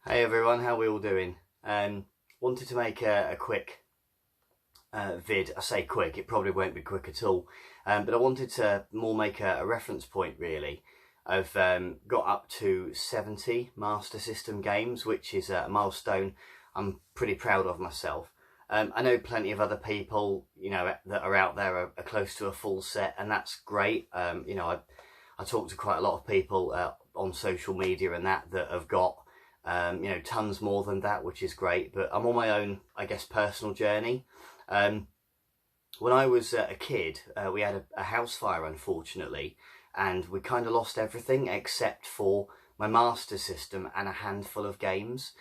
Hey everyone, how are we all doing? Wanted to make a quick vid. I say quick, it probably won't be quick at all, but I wanted to more make a reference point really. I've got up to 70 Master System games, which is a milestone I'm pretty proud of myself. I know plenty of other people, that are out there are close to a full set, and that's great. I talk to quite a lot of people on social media and that have got tons more than that, which is great. But I'm on my own, I guess, personal journey. When I was a kid, we had a house fire, unfortunately, and we kind of lost everything except for my Master System and a handful of games,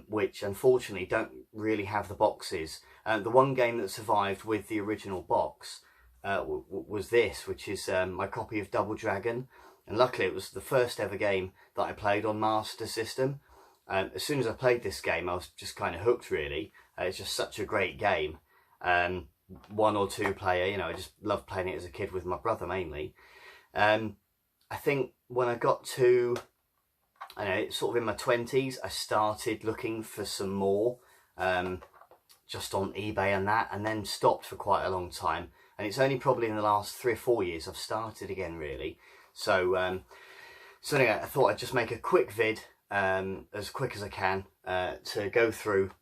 which unfortunately don't really have the boxes. The one game that survived with the original box was this, which is my copy of Double Dragon. And luckily it was the first ever game that I played on Master System. As soon as I played this game, I was just kind of hooked, really. It's just such a great game. One or two player, I just loved playing it as a kid with my brother mainly. I think when I got to, sort of in my 20s, I started looking for some more, just on eBay and that, and then stopped for quite a long time. And it's only probably in the last 3 or 4 years I've started again, really. So anyway, I thought I'd just make a quick vid, as quick as I can, to go through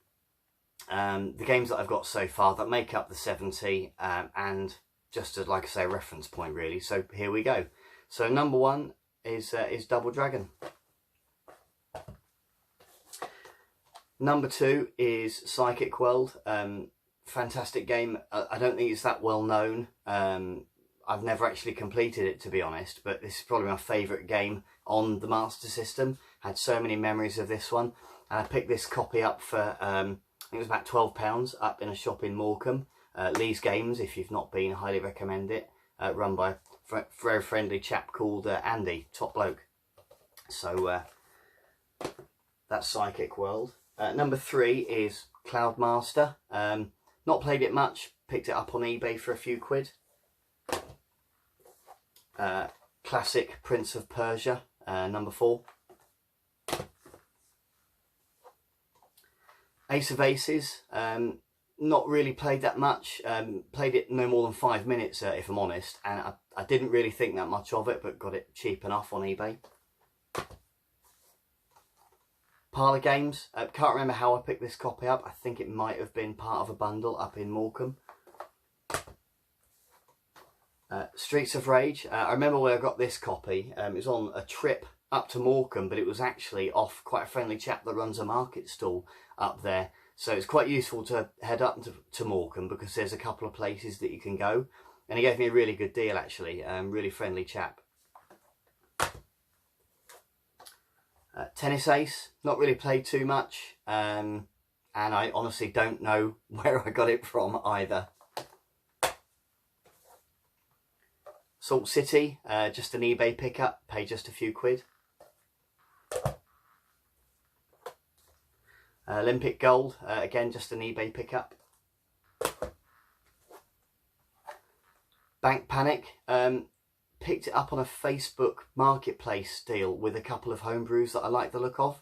the games that I've got so far that make up the 70, and just as, like I say, a reference point really. So here we go. So number one is Double Dragon. Number two is Psychic World. Fantastic game. I don't think it's that well known. I've never actually completed it, to be honest, but this is probably my favourite game on the Master System. I had so many memories of this one, and I picked this copy up for, I think it was about £12 up in a shop in Morecambe. Lee's Games, if you've not been, I highly recommend it. Run by a very friendly chap called Andy, top bloke. So that's Psychic World. Number three is Cloud Master. Not played it much, picked it up on eBay for a few quid. Classic Prince of Persia, number 4. Ace of Aces, not really played that much, played it no more than 5 minutes if I'm honest, and I didn't really think that much of it, but got it cheap enough on eBay. Parlour Games, can't remember how I picked this copy up. I think it might have been part of a bundle up in Morecambe. Streets of Rage, I remember where I got this copy. It was on a trip up to Morecambe, but it was actually off quite a friendly chap that runs a market stall up there. So it's quite useful to head up to Morecambe, because there's a couple of places that you can go. And he gave me a really good deal, actually. Really friendly chap. Tennis Ace, not really played too much, and I honestly don't know where I got it from either. Salt City, just an eBay pickup, paid just a few quid. Olympic Gold, again just an eBay pickup. Bank Panic, picked it up on a Facebook marketplace deal with a couple of homebrews that I like the look of.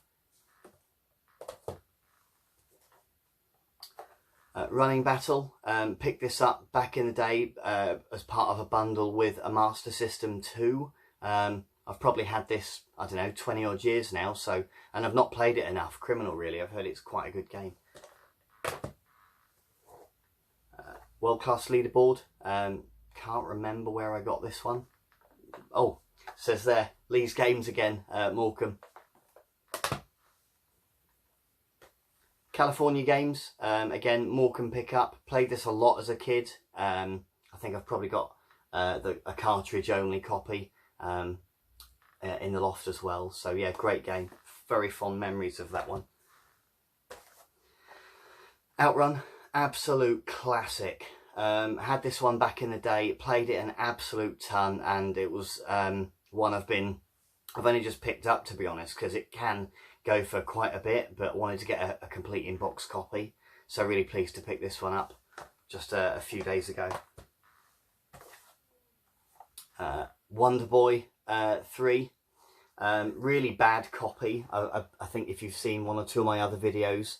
Running Battle, picked this up back in the day as part of a bundle with a Master System 2. I've probably had this, I don't know, 20 odd years now, so, and I've not played it enough. Criminal, really. I've heard it's quite a good game. World Class Leaderboard, can't remember where I got this one. Oh, says there, Lee's Games again, Morecambe. California Games, again, Morecambe pickup. Played this a lot as a kid. I think I've probably got a cartridge only copy in the loft as well. So yeah, great game. Very fond memories of that one. Outrun, absolute classic. Had this one back in the day, played it an absolute ton, and it was one I've only just picked up, to be honest, because it can go for quite a bit, but wanted to get a complete in-box copy. So really pleased to pick this one up just a few days ago. Wonder Boy 3, Really bad copy. I think if you've seen one or two of my other videos,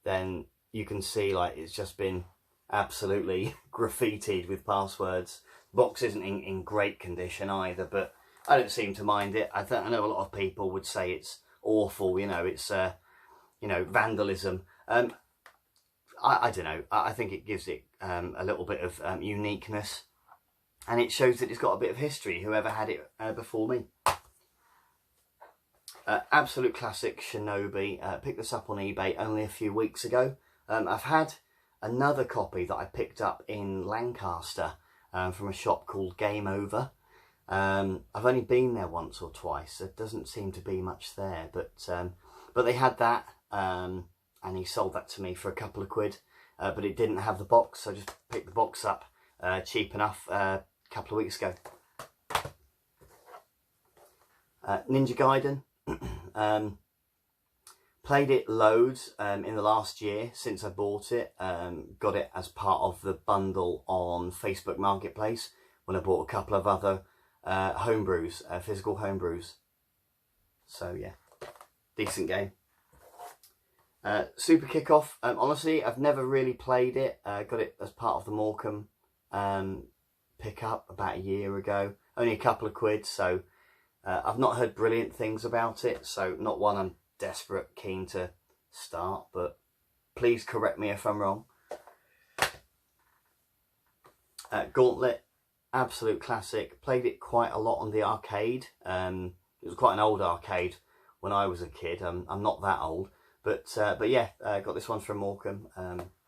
then you can see like it's just been absolutely graffitied with passwords. Box isn't in great condition either, but I don't seem to mind it. I know a lot of people would say it's awful, you know, it's you know, vandalism. I don't know. I think it gives it a little bit of uniqueness, and it shows that it's got a bit of history, whoever had it before me. Absolute classic Shinobi. Picked this up on eBay only a few weeks ago. I've had another copy that I picked up in Lancaster from a shop called Game Over. I've only been there once or twice. There doesn't seem to be much there, but they had that, and he sold that to me for a couple of quid. But it didn't have the box, so I just picked the box up cheap enough a couple of weeks ago. Ninja Gaiden. Played it loads in the last year since I bought it. Got it as part of the bundle on Facebook Marketplace when I bought a couple of other homebrews, physical homebrews. So yeah, decent game. Super Kickoff. Honestly, I've never really played it. Got it as part of the Morecambe pickup about a year ago. Only a couple of quid, so I've not heard brilliant things about it. So not one I'm desperate keen to start, but please correct me if I'm wrong. Gauntlet, absolute classic. Played it quite a lot on the arcade. It was quite an old arcade when I was a kid. I'm not that old, but yeah, got this one from Morecambe.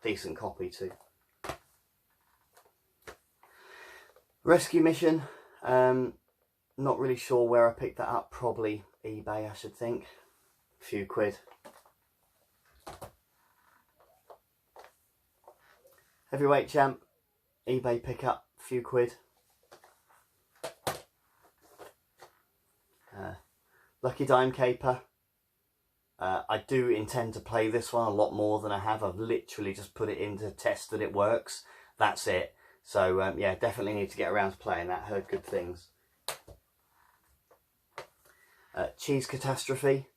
Decent copy too. Rescue Mission. Not really sure where I picked that up. Probably eBay, I should think. A few quid. Heavyweight Champ. eBay pickup. A few quid. Lucky Dime Caper. I do intend to play this one a lot more than I have. I've literally just put it in to test that it works. That's it. So yeah, definitely need to get around to playing that. Heard good things. Cheese Catastrophe.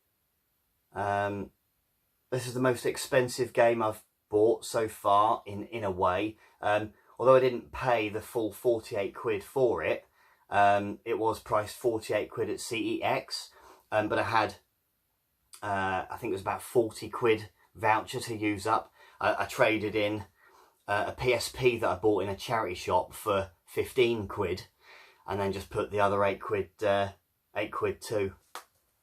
This is the most expensive game I've bought so far in a way. Although I didn't pay the full 48 quid for it, it was priced 48 quid at CEX, but I had I think it was about 40 quid voucher to use up. I traded in a PSP that I bought in a charity shop for 15 quid, and then just put the other 8 quid too.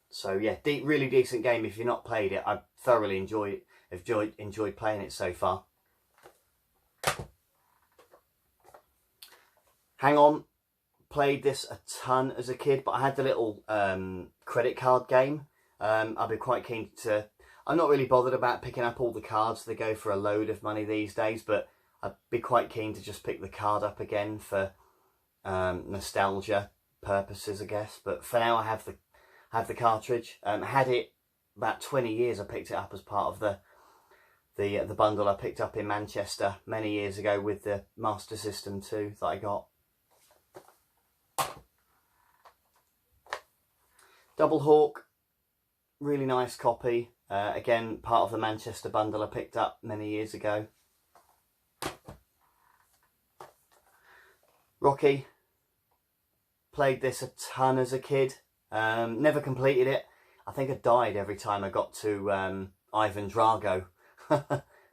So yeah, really decent game. If you've not played it, I thoroughly enjoyed playing it so far. Hang On, played this a ton as a kid, but I had the little credit card game. I'd be quite keen to... I'm not really bothered about picking up all the cards. They go for a load of money these days, but I'd be quite keen to just pick the card up again for nostalgia purposes, I guess. But for now, I have the cartridge. Had it about 20 years. I picked it up as part of the bundle I picked up in Manchester many years ago with the Master System 2 that I got. Double Hawk, really nice copy. Again, part of the Manchester bundle I picked up many years ago. Rocky, played this a ton as a kid. Never completed it. I think I died every time I got to Ivan Drago.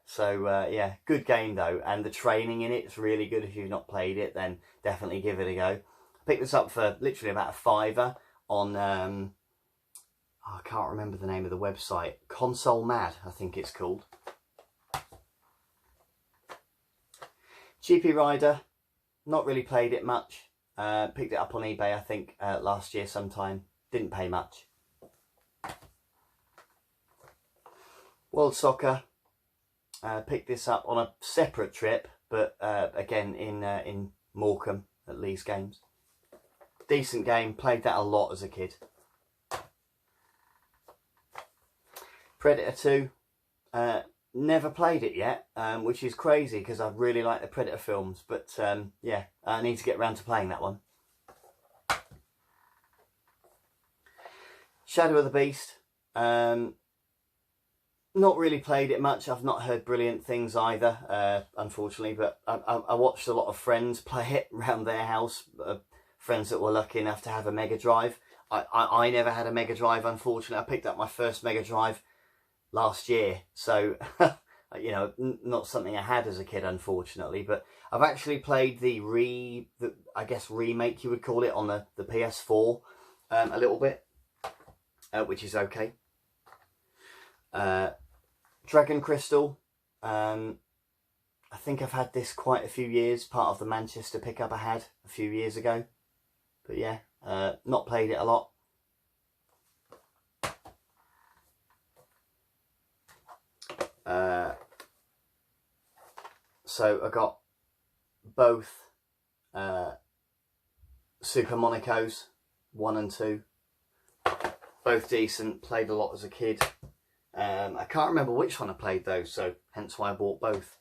So yeah, good game though, and the training in it is really good. If you've not played it, then definitely give it a go. I picked this up for literally about a £5 on I can't remember the name of the website. Console Mad, I think it's called. Cheapy Rider, not really played it much. Picked it up on eBay, I think, last year sometime. Didn't pay much. World Soccer, picked this up on a separate trip, but again in Morecambe at Lee's Games. Decent game, played that a lot as a kid. Predator 2, never played it yet, which is crazy because I really like the Predator films, but yeah, I need to get around to playing that one. Shadow of the Beast. Not really played it much. I've not heard brilliant things either, unfortunately, but I watched a lot of friends play it around their house, friends that were lucky enough to have a Mega Drive. I never had a Mega Drive, unfortunately. I picked up my first Mega Drive last year, so, you know, not something I had as a kid, unfortunately, but I've actually played the I guess remake you would call it, on the PS4 a little bit, which is okay. Dragon Crystal, I think I've had this quite a few years, part of the Manchester pickup I had a few years ago, but yeah, not played it a lot. So I got both Super Monaco's 1 and 2, both decent, played a lot as a kid. I can't remember which one I played though, so hence why I bought both.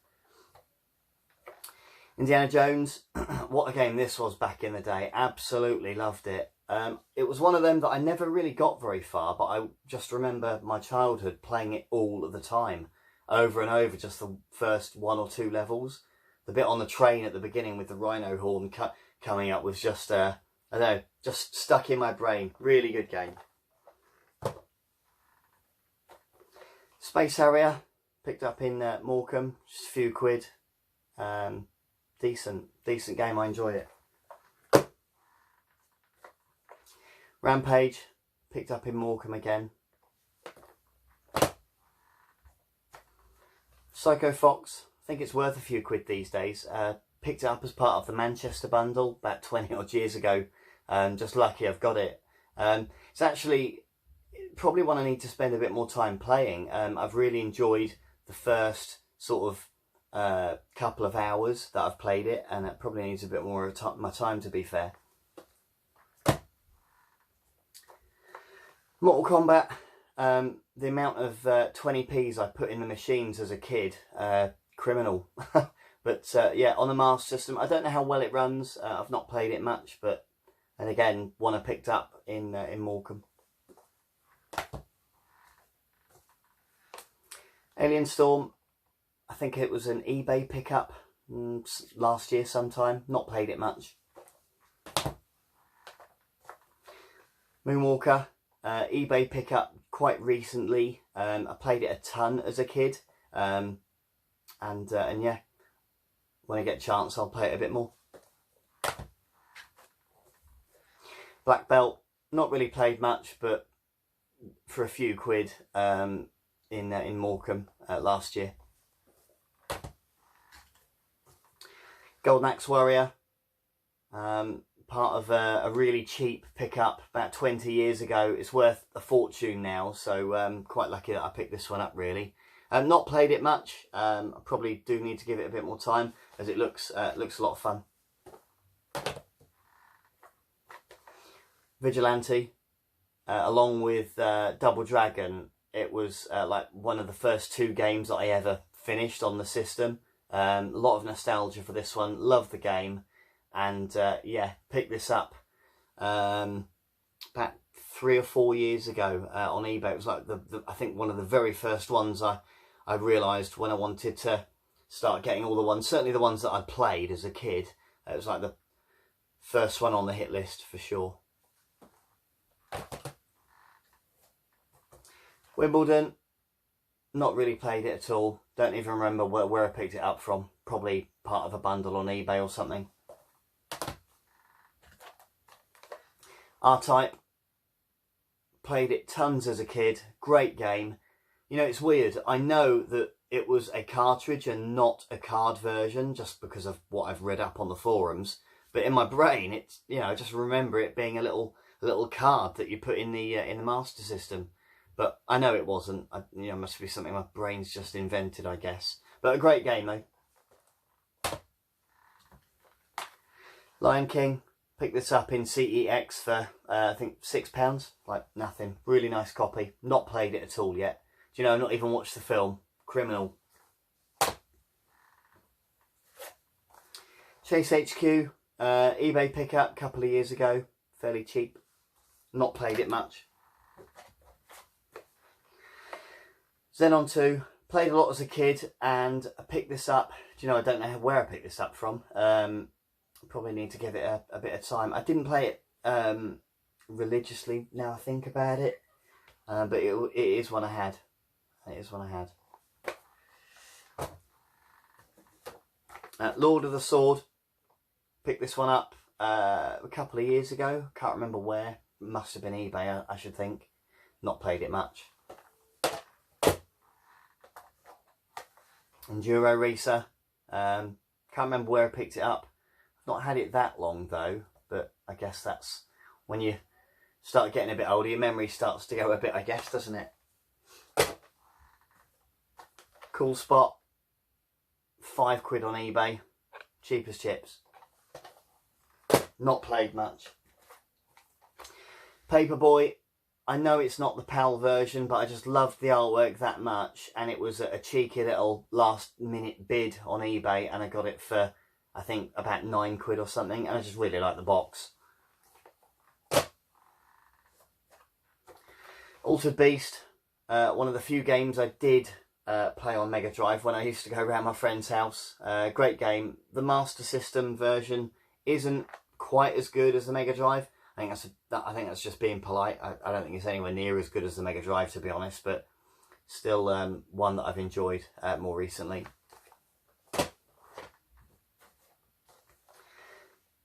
Indiana Jones, what a game this was back in the day. Absolutely loved it. It was one of them that I never really got very far, but I just remember my childhood playing it all of the time, over and over, just the first 1 or 2 levels. The bit on the train at the beginning with the rhino horn coming up was just, I don't know, just stuck in my brain. Really good game. Space Harrier, picked up in Morecambe, just a few quid. Decent game, I enjoyed it. Rampage, picked up in Morecambe again. Psycho Fox, I think it's worth a few quid these days. Picked it up as part of the Manchester bundle about 20 odd years ago. Just lucky I've got it. It's actually probably one I need to spend a bit more time playing. I've really enjoyed the first sort of couple of hours that I've played it, and it probably needs a bit more of my time, to be fair. Mortal Kombat, the amount of 20p's I put in the machines as a kid, criminal. But yeah, on the Master System, I don't know how well it runs. I've not played it much, but, and again, one I picked up in Morecambe. Alien Storm, I think it was an eBay pickup last year sometime. Not played it much. Moonwalker, eBay pickup quite recently. I played it a ton as a kid, and yeah, when I get a chance I'll play it a bit more. Black Belt, not really played much, but for a few quid in Morecambe last year. Golden Axe Warrior, part of a really cheap pickup about 20 years ago. It's worth a fortune now, so quite lucky that I picked this one up, really. Not played it much. I probably do need to give it a bit more time, as it looks a lot of fun. Vigilante, along with Double Dragon, it was like one of the first 2 games that I ever finished on the system. A lot of nostalgia for this one. Love the game, and yeah, picked this up about 3 or 4 years ago on eBay. It was like I think one of the very first ones I realised when I wanted to start getting all the ones, certainly the ones that I played as a kid. It was like the first one on the hit list for sure. Wimbledon, not really played it at all. Don't even remember where I picked it up from. Probably part of a bundle on eBay or something. R-Type, played it tons as a kid. Great game. You know, it's weird. I know that it was a cartridge and not a card version, just because of what I've read up on the forums. But in my brain, it's, you know, I just remember it being a little card that you put in the Master System. But I know it wasn't. You know, it must be something my brain's just invented, I guess. But a great game, though. Lion King, picked this up in CEX for, I think, £6. Like, nothing. Really nice copy. Not played it at all yet. Do you know, not even watched the film. Criminal. Chase HQ, eBay pickup a couple of years ago. Fairly cheap. Not played it much. Then on to, played a lot as a kid, and I picked this up. Do you know, I don't know where I picked this up from. Probably need to give it a bit of time. I didn't play it religiously, now I think about it. But it is one I had. It is one I had. Lord of the Sword. Picked this one up a couple of years ago. Can't remember where. Must have been eBay, I should think. Not played it much. Enduro Racer. Can't remember where I picked it up. I've not had it that long though, but I guess that's when you start getting a bit older, your memory starts to go a bit, I guess, doesn't it? Cool Spot. £5 on eBay. Cheap as chips. Not played much. Paperboy. I know it's not the PAL version, but I just loved the artwork that much, and it was a cheeky little last minute bid on eBay, and I got it for, I think, about £9 or something, and I just really like the box. Altered Beast, one of the few games I did play on Mega Drive when I used to go around my friend's house. Great game. The Master System version isn't quite as good as the Mega Drive. I think that's just being polite. I don't think it's anywhere near as good as the Mega Drive, to be honest, but still one that I've enjoyed more recently.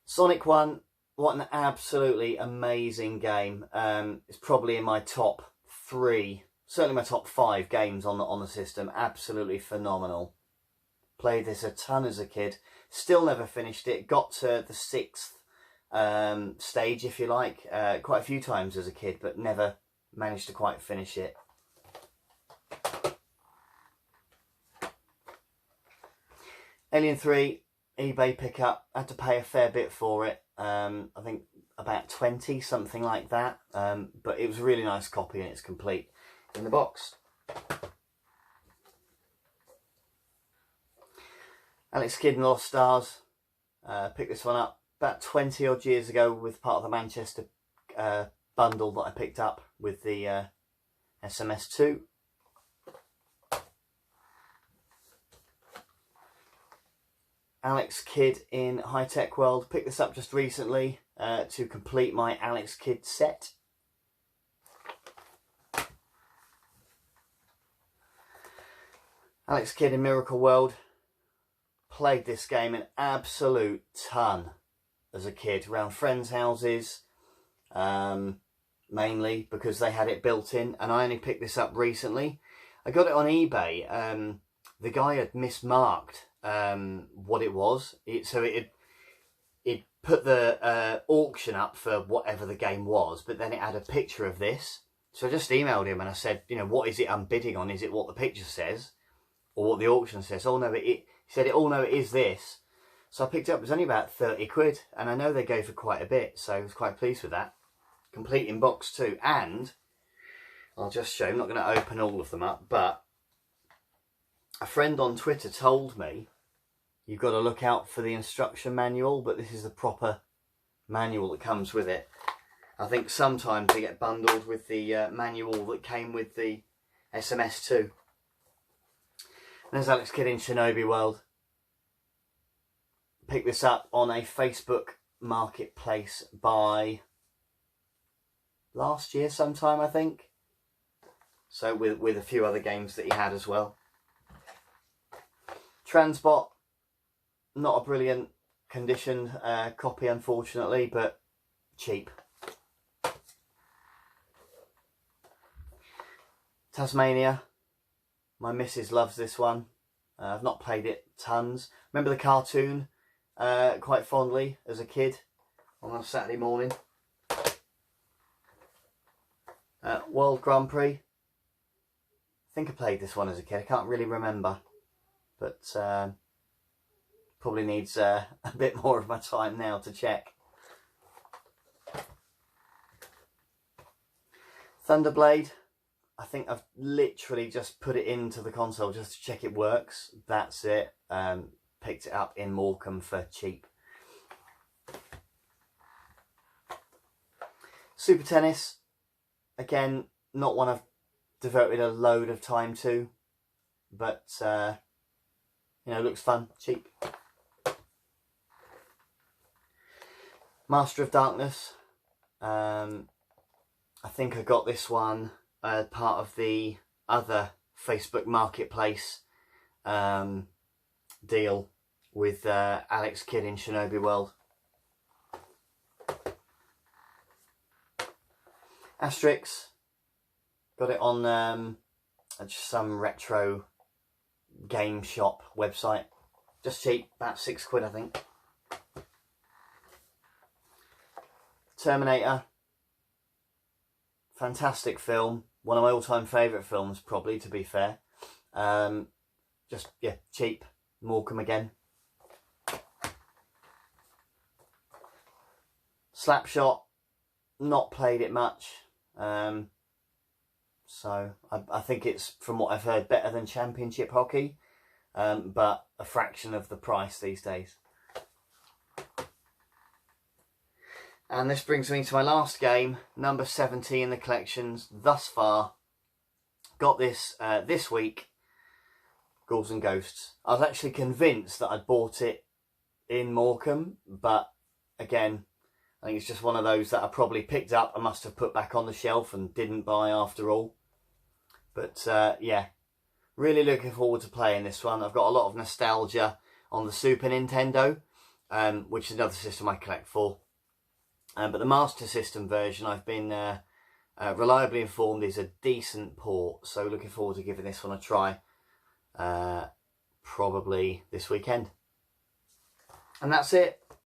Sonic 1, what an absolutely amazing game. It's probably in my top 3, certainly my top 5 games on the system. Absolutely phenomenal. Played this a ton as a kid. Still never finished it. Got to the 6th stage, if you like, quite a few times as a kid, but never managed to quite finish it. Alien 3, eBay pickup. Had to pay a fair bit for it. I think about 20, something like that. But it was a really nice copy, and it's complete in the box. Alex Kidd and the Lost Stars. Picked this one up about 20 odd years ago with part of the Manchester bundle that I picked up with the SMS2. Alex Kidd in High Tech World. Picked this up just recently to complete my Alex Kidd set. Alex Kidd in Miracle World. Played this game an absolute ton as a kid, around friends' houses, mainly because they had it built in, and I only picked this up recently. I got it on eBay. The guy had mismarked what it was, so it put the auction up for whatever the game was, but then it had a picture of this. So I just emailed him and I said, you know, what is it I'm bidding on? Is it what the picture says or what the auction says? Oh no, he said, oh no, it is this. So I picked it up. It was only about 30 quid, and I know they go for quite a bit, so I was quite pleased with that. Complete in box too, and I'll just show you. I'm not going to open all of them up, but a friend on Twitter told me you've got to look out for the instruction manual, but this is the proper manual that comes with it. I think sometimes they get bundled with the manual that came with the SMS2. And there's Alex Kidd in Shinobi World. Picked this up on a Facebook marketplace by last year sometime, I think. So with a few other games that he had as well. Transbot, not a brilliant condition copy, unfortunately, but cheap. Tasmania, my missus loves this one. I've not played it tons. Remember the cartoon quite fondly as a kid on a Saturday morning. World Grand Prix. I think I played this one as a kid. I can't really remember, but probably needs a bit more of my time now to check. Thunderblade. I think I've literally just put it into the console just to check it works. That's it. Picked it up in Morecambe for cheap. Super Tennis. Again, not one I've devoted a load of time to, but you know, looks fun, cheap. Master of Darkness. I think I got this one part of the other Facebook Marketplace deal with Alex Kidd in Shinobi World. Asterix. Got it on just some retro game shop website. Just cheap, about £6 I think. Terminator. Fantastic film. One of my all-time favourite films, probably, to be fair. Just, yeah, cheap. Morecambe again. Slapshot. Not played it much. So I think it's, from what I've heard, better than Championship Hockey. But a fraction of the price these days. And this brings me to my last game, number 70 in the collections thus far. Got this this week, Ghouls and Ghosts. I was actually convinced that I'd bought it in Morecambe, but again, I think it's just one of those that I probably picked up and must have put back on the shelf and didn't buy after all. But yeah, really looking forward to playing this one. I've got a lot of nostalgia on the Super Nintendo, which is another system I collect for. But the Master System version, I've been reliably informed, is a decent port. So looking forward to giving this one a try, probably this weekend. And that's it.